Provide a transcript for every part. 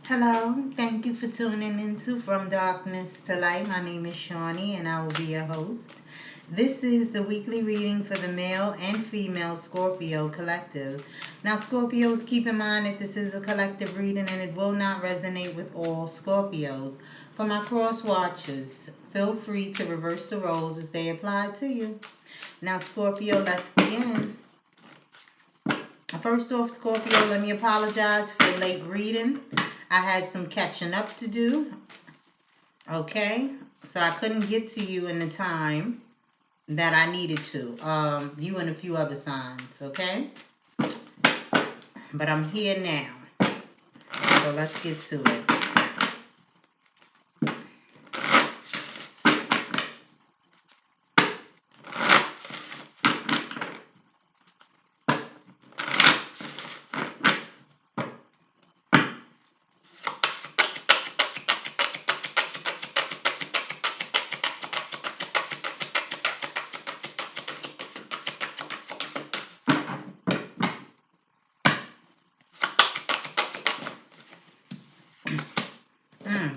Hello, thank you for tuning into From Darkness to Light. My name is Chaunie and I will be your host. This is the weekly reading for the male and female Scorpio collective. Now, Scorpios, keep in mind that this is a collective reading and it will not resonate with all Scorpios. For my cross watchers, feel free to reverse the roles as they apply to you. Now, Scorpio, let's begin. First off, Scorpio, let me apologize for the late reading. I had some catching up to do. Okay, so I couldn't get to you in the time that I needed to. You and a few other signs, okay? But I'm here now. So let's get to it.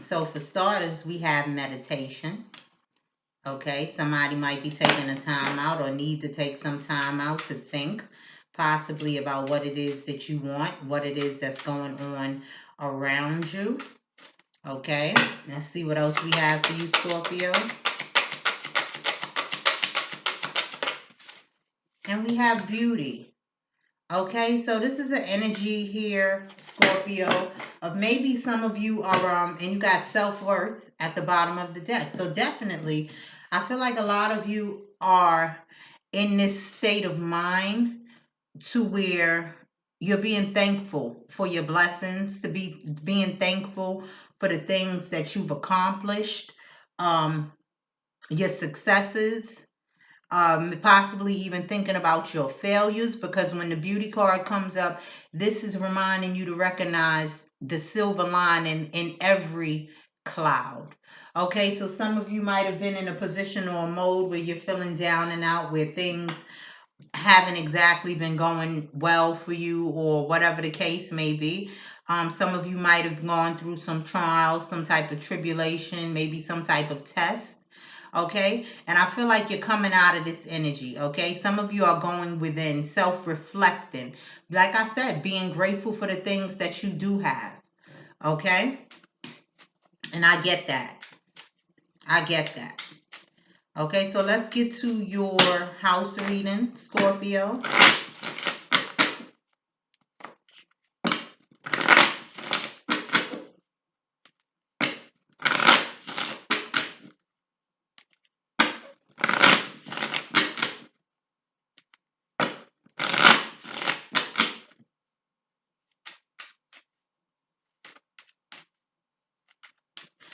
So for starters, we have meditation. Okay, somebody might be taking a time out or need to take some time out to think possibly about what it is that you want, what it is that's going on around you. Okay, let's see what else we have for you, Scorpio. And we have beauty. Okay, so this is an energy here, Scorpio, of maybe some of you are, and you got self-worth at the bottom of the deck. So definitely, I feel like a lot of you are in this state of mind to where you're being thankful for your blessings, to be being thankful for the things that you've accomplished, your successes, possibly even thinking about your failures, because when the beauty card comes up, this is reminding you to recognize the silver lining in every cloud. Okay, so some of you might have been in a position or a mode where you're feeling down and out, where things haven't exactly been going well for you, or whatever the case may be. Some of you might have gone through some trials, some type of tribulation, maybe some type of test. Okay, and I feel like you're coming out of this energy. Okay, some of you are going within, self-reflecting, like I said, being grateful for the things that you do have. Okay, and I get that. Okay, so let's get to your house reading, Scorpio.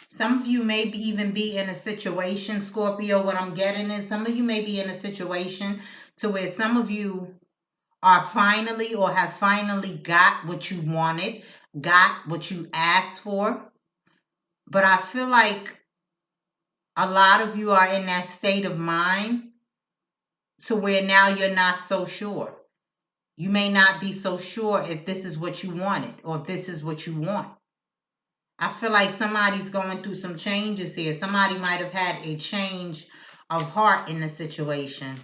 Some of you may even be in a situation, Scorpio, what I'm getting is some of you may be in a situation to where some of you are finally or have finally got what you wanted, got what you asked for. But I feel like a lot of you are in that state of mind to where now you're not so sure. You may not be so sure if this is what you wanted or if this is what you want. I feel like somebody's going through some changes here. Somebody might have had a change of heart in the situation.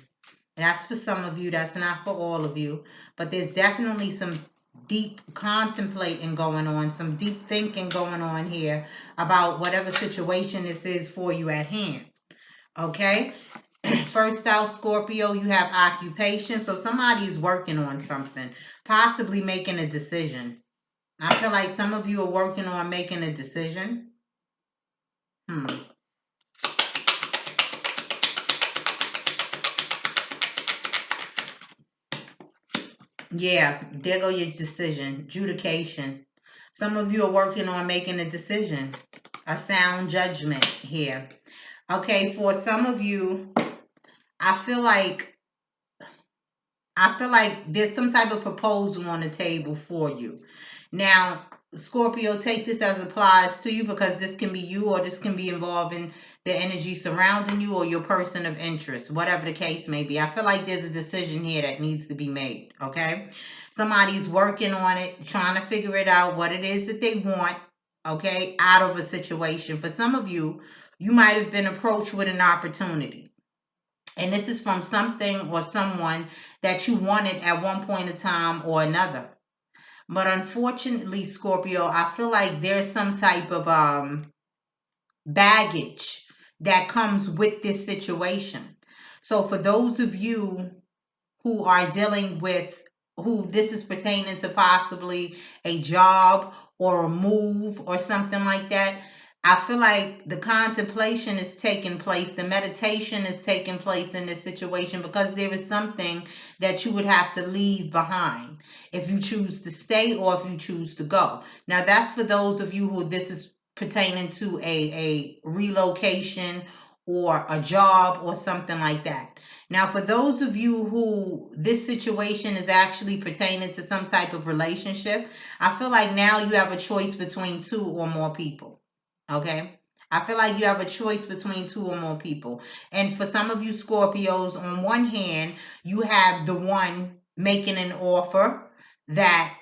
That's for some of you. That's not for all of you. But there's definitely some deep contemplating going on, some deep thinking going on here about whatever situation this is for you at hand. Okay? First out, Scorpio, you have occupation. So somebody is working on something, possibly making a decision. I feel like some of you are working on making a decision. Yeah, there go your decision. Adjudication. Some of you are working on making a decision, a sound judgment here. Okay, for some of you, I feel like there's some type of proposal on the table for you. Now, Scorpio, take this as applies to you, because this can be you or this can be involving the energy surrounding you or your person of interest, whatever the case may be. I feel like there's a decision here that needs to be made, okay? Somebody's working on it, trying to figure it out, what it is that they want, okay, out of a situation. For some of you, you might have been approached with an opportunity. And this is from something or someone that you wanted at one point in time or another. But unfortunately, Scorpio, I feel like there's some type of baggage that comes with this situation. So for those of you who are dealing with, who this is pertaining to, possibly a job or a move or something like that, I feel like the contemplation is taking place, the meditation is taking place in this situation, because there is something that you would have to leave behind if you choose to stay or if you choose to go. Now, that's for those of you who this is pertaining to a relocation or a job or something like that. Now, for those of you who this situation is actually pertaining to some type of relationship, I feel like now you have a choice between two or more people. Okay? I feel like you have a choice between two or more people. And for some of you Scorpios, on one hand, you have the one making an offer that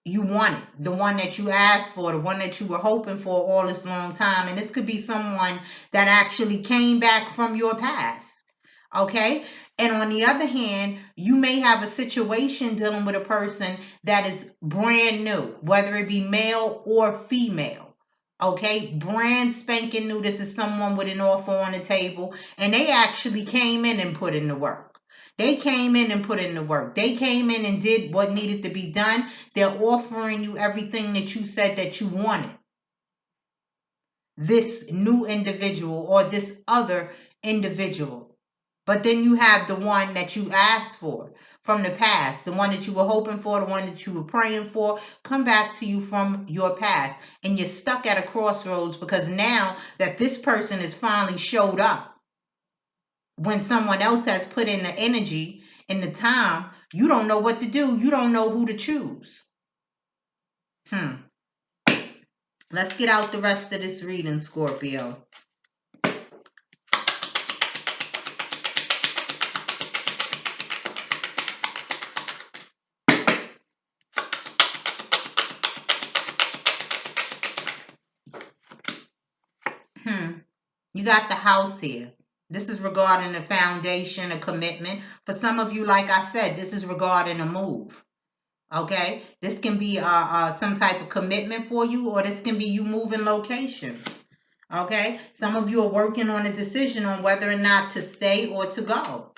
you wanted, the one that you asked for, the one that you were hoping for all this long time. And this could be someone that actually came back from your past. Okay? And on the other hand, you may have a situation dealing with a person that is brand new, whether it be male or female. Okay, brand spanking new. This is someone with an offer on the table, and they actually came in and put in the work. They came in and put in the work. They came in and did what needed to be done. They're offering you everything that you said that you wanted. This new individual or this other individual. But then you have the one that you asked for from the past, the one that you were hoping for, the one that you were praying for, come back to you from your past. And you're stuck at a crossroads because now that this person has finally showed up, when someone else has put in the energy and the time, you don't know what to do. You don't know who to choose. Let's get out the rest of this reading, Scorpio. You got the House here. This is regarding a foundation, a commitment. For some of you, like I said, this is regarding a move. Okay? This can be some type of commitment for you, or this can be you moving locations. Okay? Some of you are working on a decision on whether or not to stay or to go.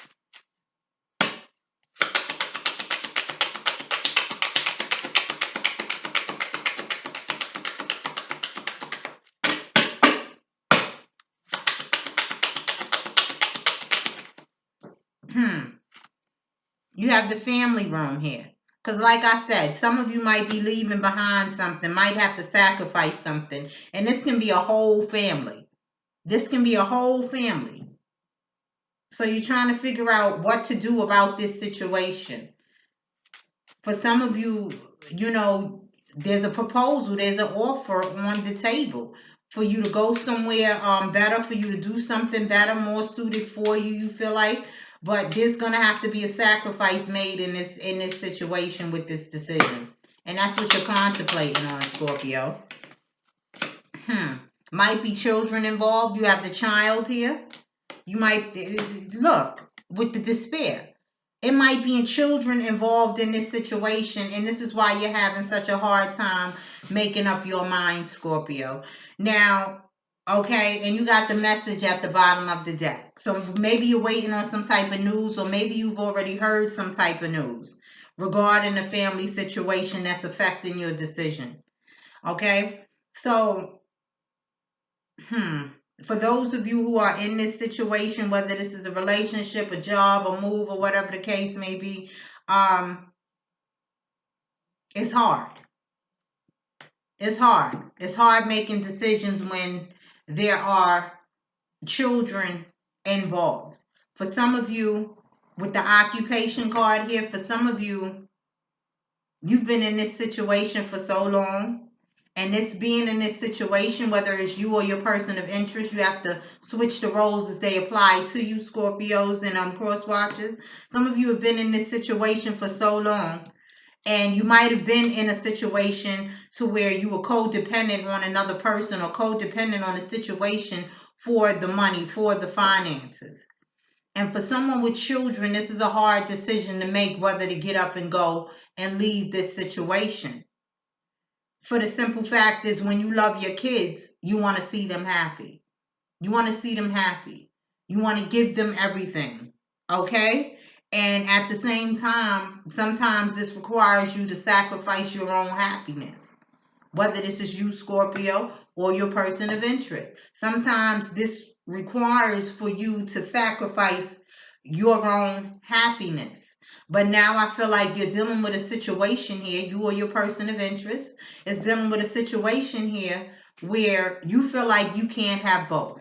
You have the family room here. Because like I said, some of you might be leaving behind something, might have to sacrifice something. And this can be a whole family. This can be a whole family. So you're trying to figure out what to do about this situation. For some of you, you know, there's a proposal, there's an offer on the table for you to go somewhere better, for you to do something better, more suited for you, you feel like. But there's going to have to be a sacrifice made in this situation with this decision. And that's what you're contemplating on, Scorpio. Might be children involved. You have the child here. You might, look, with the despair. It might be children involved in this situation, and this is why you're having such a hard time making up your mind, Scorpio. Now, okay, and you got the message at the bottom of the deck. So maybe you're waiting on some type of news, or maybe you've already heard some type of news regarding a family situation that's affecting your decision. Okay? So, for those of you who are in this situation, whether this is a relationship, a job, a move, or whatever the case may be, it's hard. It's hard. It's hard making decisions when there are children involved. For some of you, with the occupation card here, for some of you, you've been in this situation for so long. And this being in this situation, whether it's you or your person of interest, you have to switch the roles as they apply to you, Scorpios and cross watchers. Some of you have been in this situation for so long, And you might have been in a situation to where you were codependent on another person or codependent on a situation for the money, for the finances. And for someone with children, this is a hard decision to make, whether to get up and go and leave this situation. For the simple fact is, when you love your kids, you want to see them happy. You want to see them happy. You want to give them everything. Okay? And at the same time, sometimes this requires you to sacrifice your own happiness. Whether this is you, Scorpio, or your person of interest. Sometimes this requires for you to sacrifice your own happiness. But now I feel like you're dealing with a situation here, you or your person of interest is dealing with a situation here where you feel like you can't have both.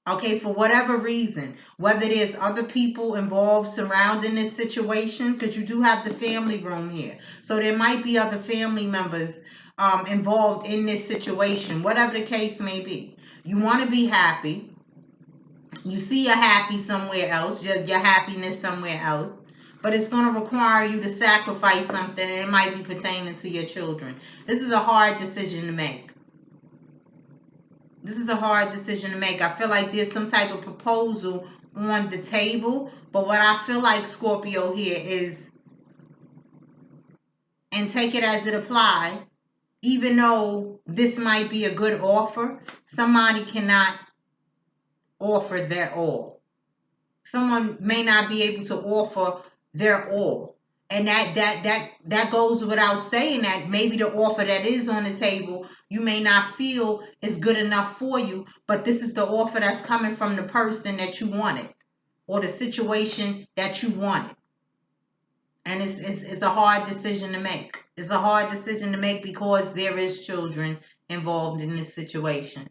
Okay, for whatever reason, whether there's other people involved surrounding this situation, because you do have the family room here. So there might be other family members involved in this situation, whatever the case may be. You want to be happy. You see your happy somewhere else, your happiness somewhere else. But it's going to require you to sacrifice something, and it might be pertaining to your children. This is a hard decision to make. This is a hard decision to make. I feel like there's some type of proposal on the table. But what I feel like, Scorpio, here is, and take it as it applies, even though this might be a good offer, somebody cannot offer their all. Someone may not be able to offer their all. And that goes without saying, that maybe the offer that is on the table, you may not feel is good enough for you, but this is the offer that's coming from the person that you wanted, or the situation that you wanted. And it's a hard decision to make. It's a hard decision to make because there is children involved in this situation.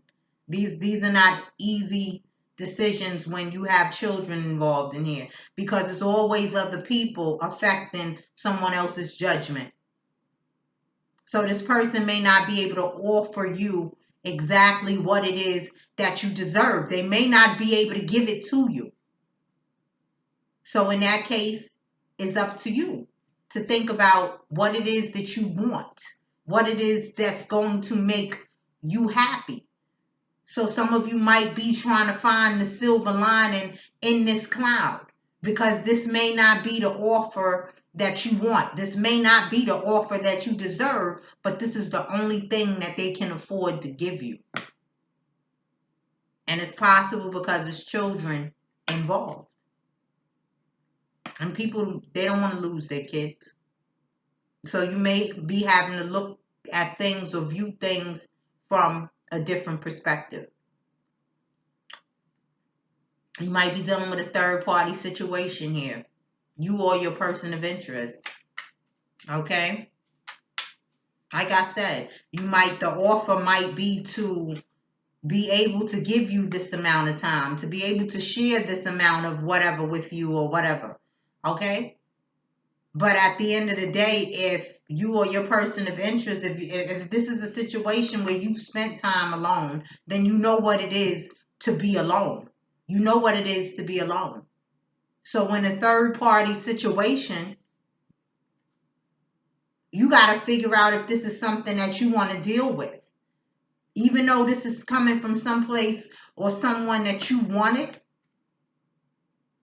These are not easy decisions when you have children involved in here, because it's always other people affecting someone else's judgment. So this person may not be able to offer you exactly what it is that you deserve. They may not be able to give it to you. So in that case, it's up to you to think about what it is that you want, what it is that's going to make you happy. So some of you might be trying to find the silver lining in this cloud, because this may not be the offer that you want. This may not be the offer that you deserve, but this is the only thing that they can afford to give you. And it's possible because there's children involved. And people, they don't want to lose their kids. So you may be having to look at things or view things from a different perspective. You might be dealing with a third party situation here. You or your person of interest. Okay? Like I said, the offer might be to be able to give you this amount of time, to be able to share this amount of whatever with you or whatever. Okay? But at the end of the day, if you or your person of interest, if this is a situation where you've spent time alone, then you know what it is to be alone. You know what it is to be alone. So in a third party situation, you got to figure out if this is something that you want to deal with. Even though this is coming from someplace or someone that you wanted,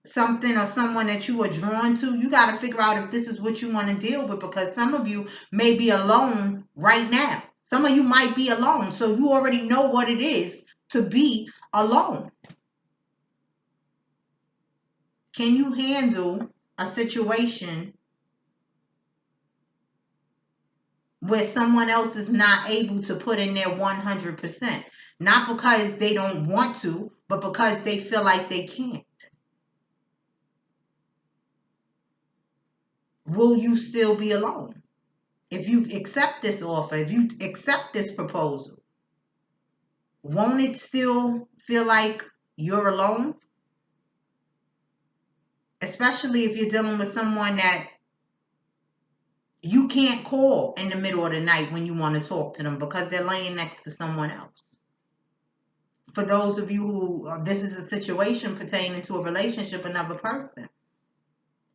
something or someone that you are drawn to, you got to figure out if this is what you want to deal with, because some of you may be alone right now. Some of you might be alone, so you already know what it is to be alone. Can you handle a situation where someone else is not able to put in their 100%? Not because they don't want to, but because they feel like they can't. Will you still be alone? If you accept this offer, if you accept this proposal, won't it still feel like you're alone? Especially if you're dealing with someone that you can't call in the middle of the night when you want to talk to them because they're laying next to someone else. For those of you who, this is a situation pertaining to a relationship, another person.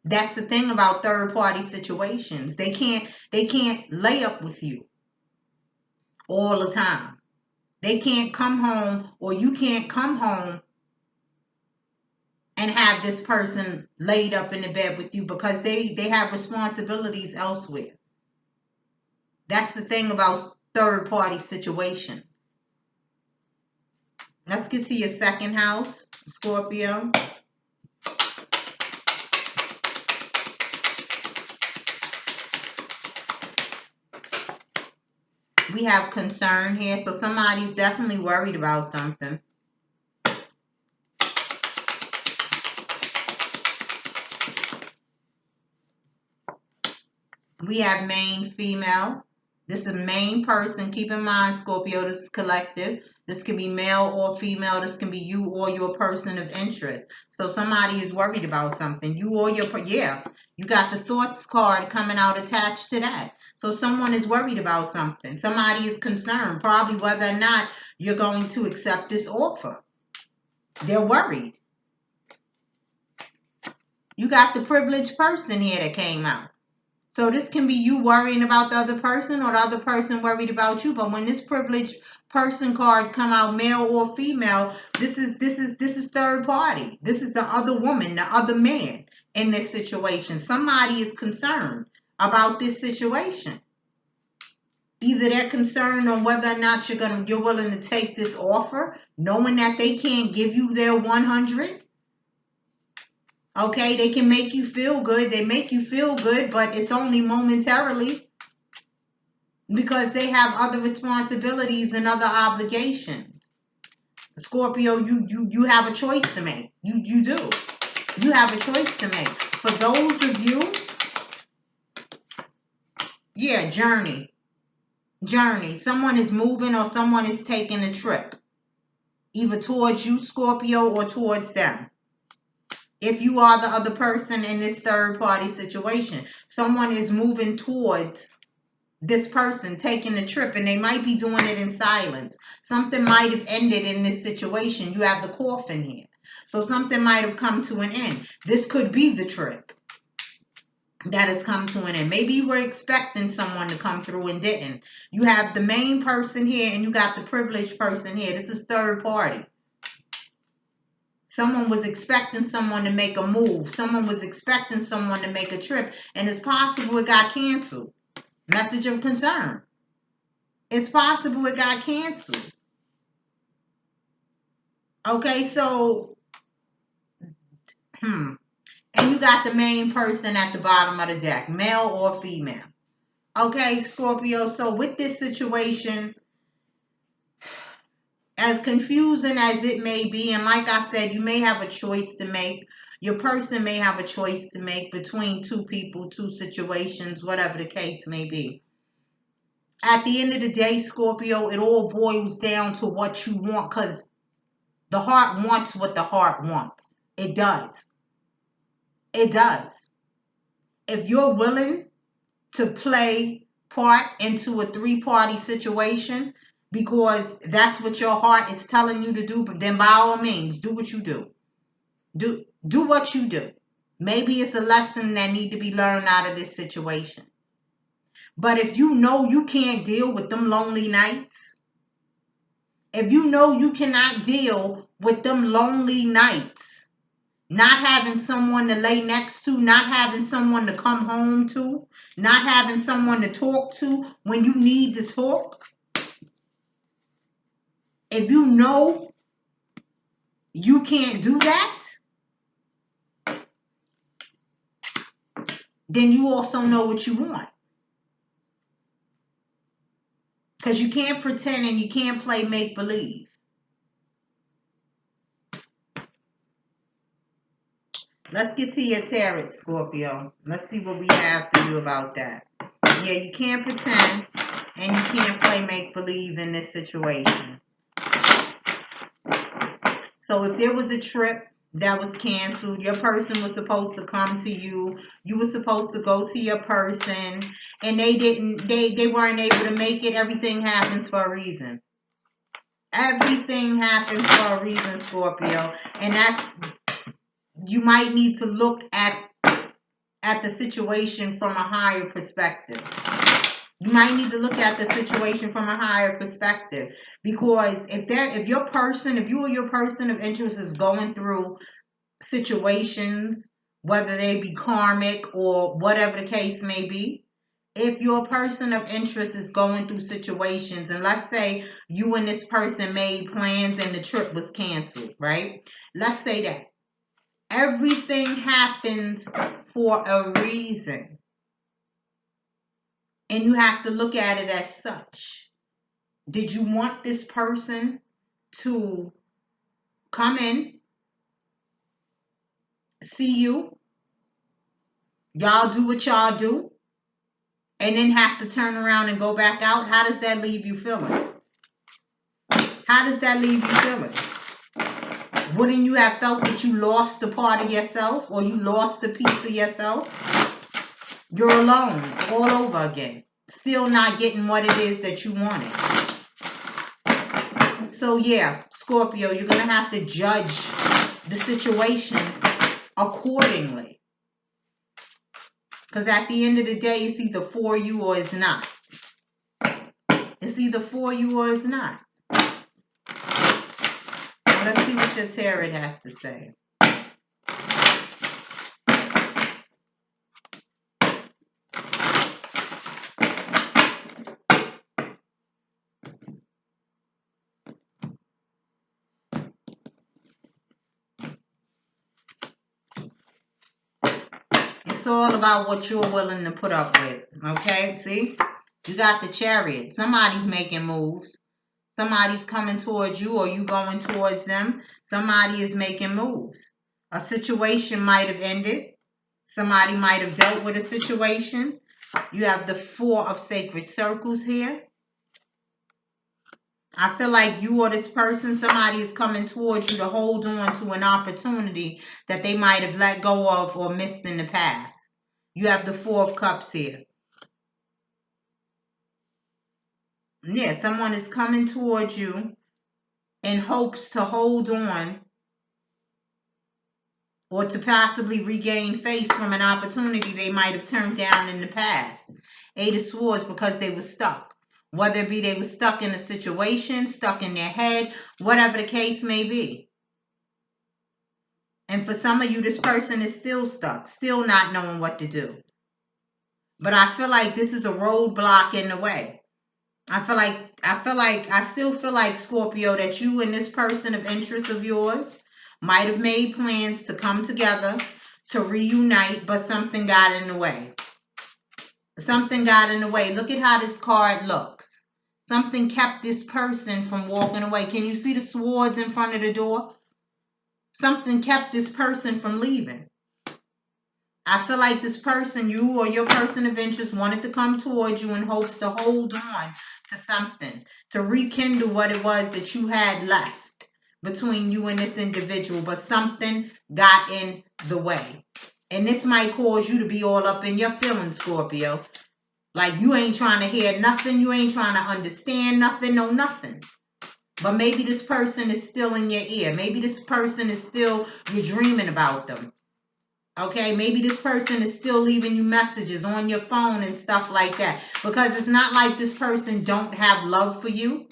That's the thing about third party situations. They can't lay up with you all the time. They can't come home, or you can't come home and have this person laid up in the bed with you, because they have responsibilities elsewhere. That's the thing about third party situations. Let's get to your second house, Scorpio. We have concern here, so somebody's definitely worried about something. We have main female. This is a main person. Keep in mind, Scorpio, this is collective. This can be male or female. This can be you or your person of interest. So somebody is worried about something. You or your, you got the thoughts card coming out attached to that. So someone is worried about something. Somebody is concerned, probably whether or not you're going to accept this offer. They're worried. You got the privileged person here that came out. So this can be you worrying about the other person, or the other person worried about you. But when this privileged person card come out, male or female, this is third party. This is the other woman, the other man in this situation. Somebody is concerned about this situation. Either they're concerned on whether or not you're willing to take this offer, knowing that they can't give you their 100. Okay, they can make you feel good. They make you feel good, but it's only momentarily, because they have other responsibilities and other obligations. Scorpio, you have a choice to make. You do. You have a choice to make. For those of you, journey. Someone is moving, or someone is taking a trip, either towards you, Scorpio, or towards them. If you are the other person in this third party situation, someone is moving towards this person, taking a trip, and they might be doing it in silence. Something might have ended in this situation. You have the coffin here. So something might have come to an end. This could be the trip that has come to an end. Maybe you were expecting someone to come through and didn't. You have the main person here, and you got the privileged person here. This is third party. Someone was expecting someone to make a move. Someone was expecting someone to make a trip, and it's possible it got canceled. Message of concern. It's possible it got canceled. Okay, so, and you got the main person at the bottom of the deck, male or female. Okay, Scorpio, so with this situation, as confusing as it may be, and like I said, you may have a choice to make. Your person may have a choice to make between two people, two situations, whatever the case may be. At the end of the day, Scorpio, it all boils down to what you want, because the heart wants what the heart wants. It does. It does. If you're willing to play part into a three-party situation, because that's what your heart is telling you to do, but then by all means, do what you do. Do what you do. Maybe it's a lesson that need to be learned out of this situation. But if you know you can't deal with them lonely nights, if you know you cannot deal with them lonely nights, not having someone to lay next to, not having someone to come home to, not having someone to talk to when you need to talk, if you know you can't do that, then you also know what you want. Because you can't pretend and you can't play make-believe. Let's get to your tarot, Scorpio. Let's see what we have for you about that. Yeah, you can't pretend and you can't play make-believe in this situation. So if there was a trip that was canceled, your person was supposed to come to you, you were supposed to go to your person, and they weren't able to make it, everything happens for a reason. Everything happens for a reason, Scorpio. And that's, you might need to look at at the situation from a higher perspective. You might need to look at the situation from a higher perspective, because if you or your person of interest is going through situations, whether they be karmic or whatever the case may be, if your person of interest is going through situations, and let's say you and this person made plans and the trip was canceled, right? Let's say that. Everything happens for a reason. And you have to look at it as such. Did you want this person to come in, see you, y'all do what y'all do, and then have to turn around and go back out? How does that leave you feeling? How does that leave you feeling? Wouldn't you have felt that you lost a part of yourself, or you lost a piece of yourself? You're alone all over again, still not getting what it is that you wanted. So yeah, Scorpio, you're going to have to judge the situation accordingly. Because at the end of the day, it's either for you or it's not. It's either for you or it's not. Now let's see what your tarot has to say. It's all about what you're willing to put up with. Okay? See? You got the Chariot. Somebody's making moves. Somebody's coming towards you, or you going towards them. Somebody is making moves. A situation might have ended. Somebody might have dealt with a situation. You have the Four of Sacred Circles here. I feel like you or this person, somebody is coming towards you to hold on to an opportunity that they might have let go of or missed in the past. You have the Four of Cups here. Yeah, someone is coming towards you in hopes to hold on or to possibly regain face from an opportunity they might have turned down in the past. Eight of Swords, because they were stuck. Whether it be they were stuck in a situation, stuck in their head, whatever the case may be. And for some of you, this person is still stuck, still not knowing what to do. But I feel like this is a roadblock in the way. I still feel like, Scorpio, that you and this person of interest of yours might have made plans to come together, to reunite, but something got in the way. Something got in the way. Look at how this card looks. Something kept this person from walking away. Can you see the swords in front of the door? Something kept this person from leaving. I feel like this person, you or your person of interest, wanted to come towards you in hopes to hold on to something, to rekindle what it was that you had left between you and this individual, but something got in the way. And this might cause you to be all up in your feelings, Scorpio. Like you ain't trying to hear nothing, you ain't trying to understand nothing, no nothing. But maybe this person is still in your ear. Maybe this person is still, you're dreaming about them. Okay, maybe this person is still leaving you messages on your phone and stuff like that. Because it's not like this person don't have love for you.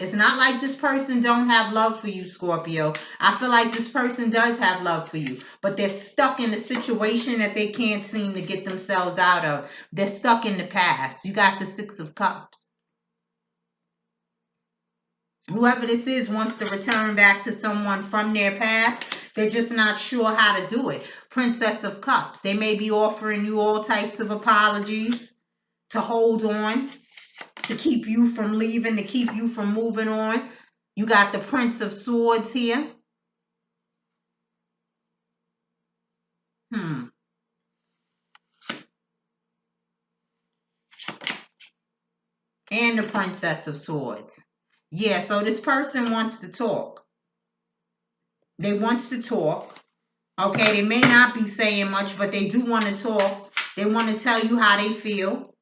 It's not like this person don't have love for you, Scorpio. I feel like this person does have love for you. But they're stuck in a situation that they can't seem to get themselves out of. They're stuck in the past. You got the Six of Cups. Whoever this is wants to return back to someone from their past. They're just not sure how to do it. Princess of Cups. They may be offering you all types of apologies to hold on, to keep you from leaving, to keep you from moving on. You got the Prince of Swords here. And the Princess of Swords. Yeah, so this person wants to talk. They want to talk. Okay, they may not be saying much, but they do want to talk. They want to tell you how they feel.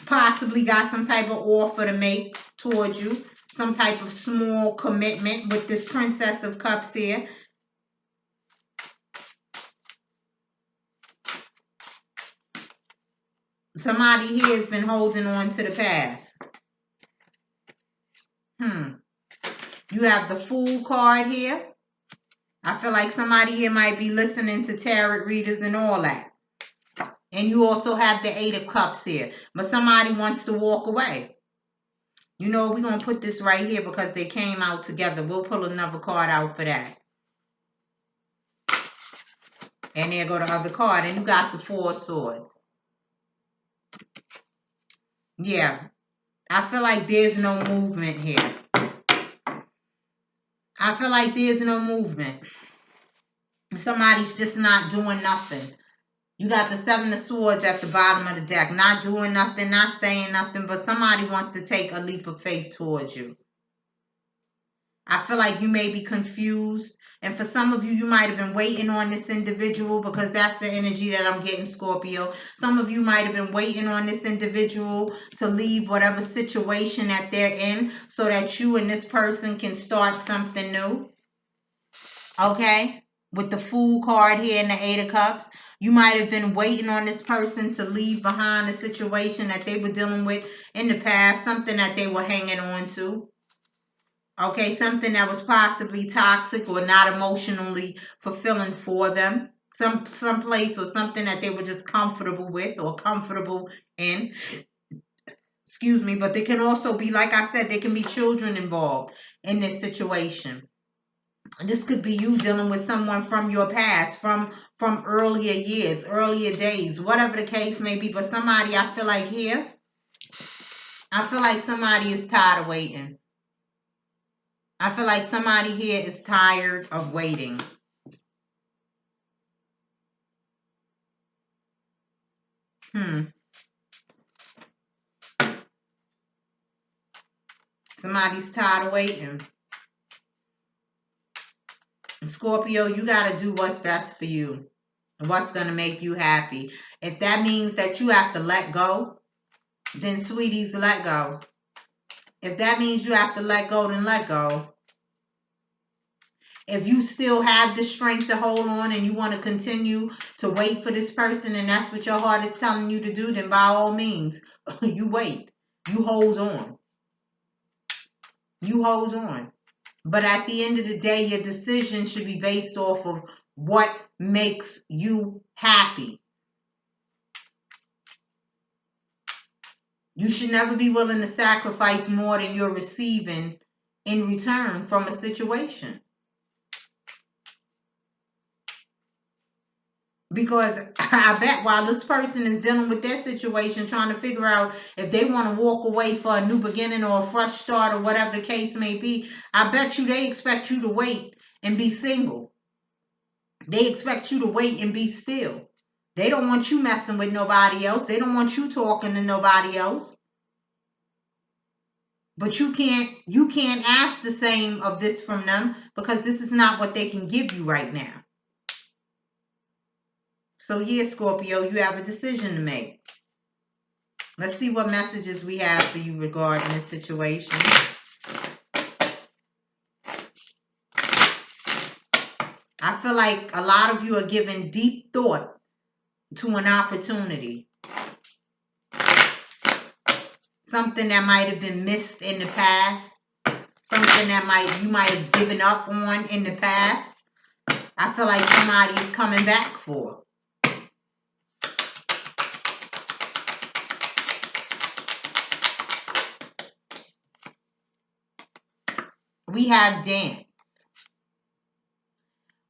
Possibly got some type of offer to make towards you. Some type of small commitment with this Princess of Cups here. Somebody here has been holding on to the past. You have the Fool card here. I feel like somebody here might be listening to tarot readers and all that. And you also have the Eight of Cups here. But somebody wants to walk away. You know, we're going to put this right here because they came out together. We'll pull another card out for that. And there go the other card. And you got the Four of Swords. Yeah. I feel like there's no movement here. I feel like there's no movement. Somebody's just not doing nothing. You got the Seven of Swords at the bottom of the deck. Not doing nothing, not saying nothing, but somebody wants to take a leap of faith towards you. I feel like you may be confused. And for some of you, you might have been waiting on this individual because that's the energy that I'm getting, Scorpio. Some of you might have been waiting on this individual to leave whatever situation that they're in so that you and this person can start something new. Okay? With the Fool card here and the Eight of Cups. You might have been waiting on this person to leave behind a situation that they were dealing with in the past, something that they were hanging on to. Okay, something that was possibly toxic or not emotionally fulfilling for them. Some place or something that they were just comfortable with or comfortable in. Excuse me, but there can also be, like I said, there can be children involved in this situation. This could be you dealing with someone from your past, from earlier years, earlier days, whatever the case may be. But somebody, I feel like here, I feel like somebody is tired of waiting. I feel like somebody here is tired of waiting. Somebody's tired of waiting. Scorpio, you got to do what's best for you. What's going to make you happy. If that means that you have to let go, then sweeties, let go. If that means you have to let go, then let go. If you still have the strength to hold on and you want to continue to wait for this person and that's what your heart is telling you to do, then by all means, you wait. You hold on. You hold on. But at the end of the day, your decision should be based off of what makes you happy. You should never be willing to sacrifice more than you're receiving in return from a situation. Because I bet while this person is dealing with their situation, trying to figure out if they want to walk away for a new beginning or a fresh start or whatever the case may be, I bet you they expect you to wait and be single. They expect you to wait and be still. They don't want you messing with nobody else. They don't want you talking to nobody else. But you can't ask the same of this from them because this is not what they can give you right now. So yeah, Scorpio, you have a decision to make. Let's see what messages we have for you regarding this situation. I feel like a lot of you are giving deep thought to an opportunity. Something that might have been missed in the past. Something that you might have given up on in the past. I feel like somebody is coming back for. We have dance.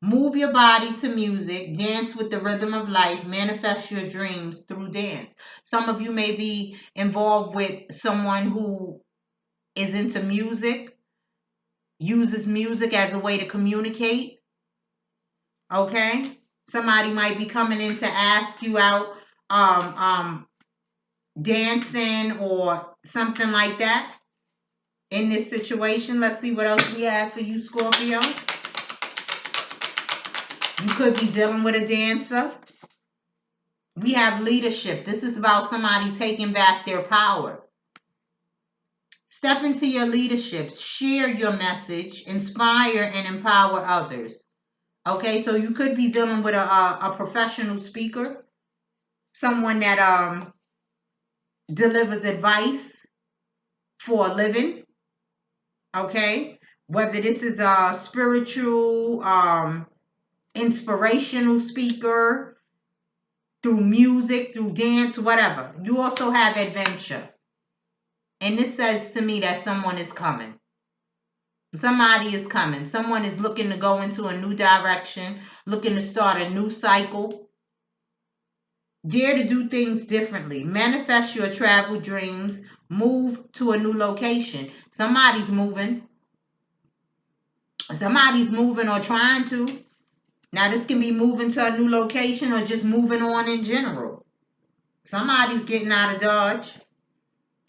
Move your body to music. Dance with the rhythm of life. Manifest your dreams through dance. Some of you may be involved with someone who is into music, uses music as a way to communicate. Okay? Somebody might be coming in to ask you out dancing or something like that in this situation. Let's see what else we have for you, Scorpio. You could be dealing with a dancer. We have leadership. This is about somebody taking back their power. Step into your leadership. Share your message. Inspire and empower others. Okay, so you could be dealing with a professional speaker. Someone that delivers advice for a living. Okay, whether this is a spiritual, inspirational speaker, through music, through dance, whatever. You also have adventure. And this says to me that someone is coming. Somebody is coming. Someone is looking to go into a new direction, looking to start a new cycle. Dare to do things differently. Manifest your travel dreams. Move to a new location. Somebody's moving. Somebody's moving or trying to. Now, this can be moving to a new location or just moving on in general. Somebody's getting out of Dodge.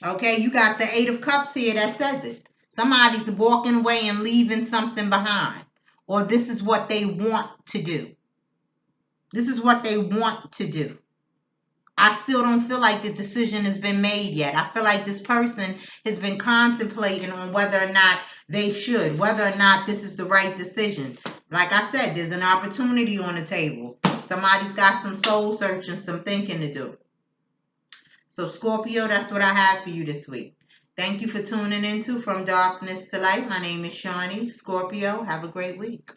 Okay, you got the Eight of Cups here that says it. Somebody's walking away and leaving something behind. Or this is what they want to do. This is what they want to do. I still don't feel like the decision has been made yet. I feel like this person has been contemplating on whether or not they should, whether or not this is the right decision. Like I said, there's an opportunity on the table. Somebody's got some soul searching, some thinking to do. So Scorpio, that's what I have for you this week. Thank you for tuning into From Darkness to Light. My name is Chaunie. Scorpio, have a great week.